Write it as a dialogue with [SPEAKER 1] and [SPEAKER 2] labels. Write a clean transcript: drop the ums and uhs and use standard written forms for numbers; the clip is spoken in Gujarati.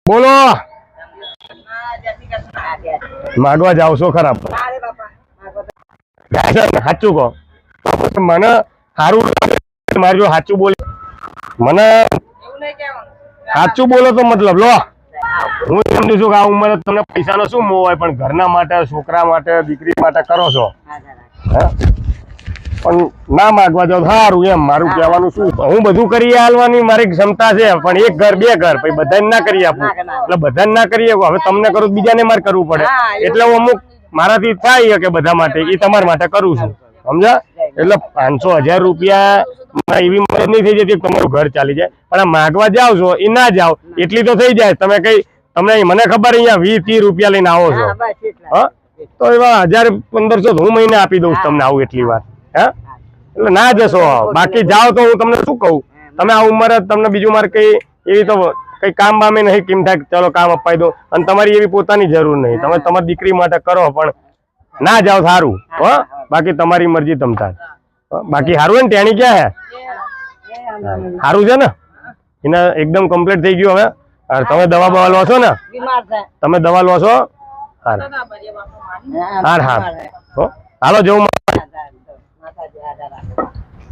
[SPEAKER 1] બોલો માગવા જાવ છો ખરા સાચું કહો મને સારું મારે જો સાચું બોલે મને સાચું બોલો તો મતલબ લો હું સમજુ છું કે આ ઉંમરે તમને પૈસાનો શું મોહ હોય પણ ઘરના માટે છોકરા માટે દીકરી માટે કરો છો પણ ના માગવા જાવ સારું એમ મારું કહેવાનું શું હું બધું કરી આલવાની મારી ક્ષમતા છે પણ એક ઘર બે ઘર પછી બધાને ના કરી આપું એટલે બધાને ના કરી આપું હવે તમને કરું બીજાને મારે કરવું પડે એટલે હું અમુક મારાથી થાય કે બધા માટે એ તમારા માટે કરું છું સમજા એટલે 500,000 રૂપિયા એવી મદદ નહીં થઈ જતી તમારું ઘર ચાલી જાય પણ આ માગવા જાવ છો એ ના જાવ એટલી તો થઈ જાય તમે કઈ તમને મને ખબર અહીંયા 20-30 રૂપિયા લઈને આવો છો હા તો એવા 1,000-1,500 હું મહિને આપી દઉં તમને આવું એટલી વાર હા એટલે ના જશો બાકી જાઓ તો હું તમને શું કહું તમે આ ઉંમરે તમને બીજું મારે કઈ એવી તો કઈ કામ બામે નહીં કેમ થાય ચલો કામ અપાઈ દો અને તમારી એવી પોતાની જરૂર નહીં તમે તમારી દીકરી માટે કરો પણ ના જાઓ સારું હો બાકી તમારી મરજી તમ થાય બાકી સારું ને ટેણી ક્યાં હે સારું છે ને એને એકદમ કમ્પ્લીટ થઈ ગયું હવે તમે દવા બવા લો છો ને તમે દવા લો છો હાર હાર હાર હાલો જવું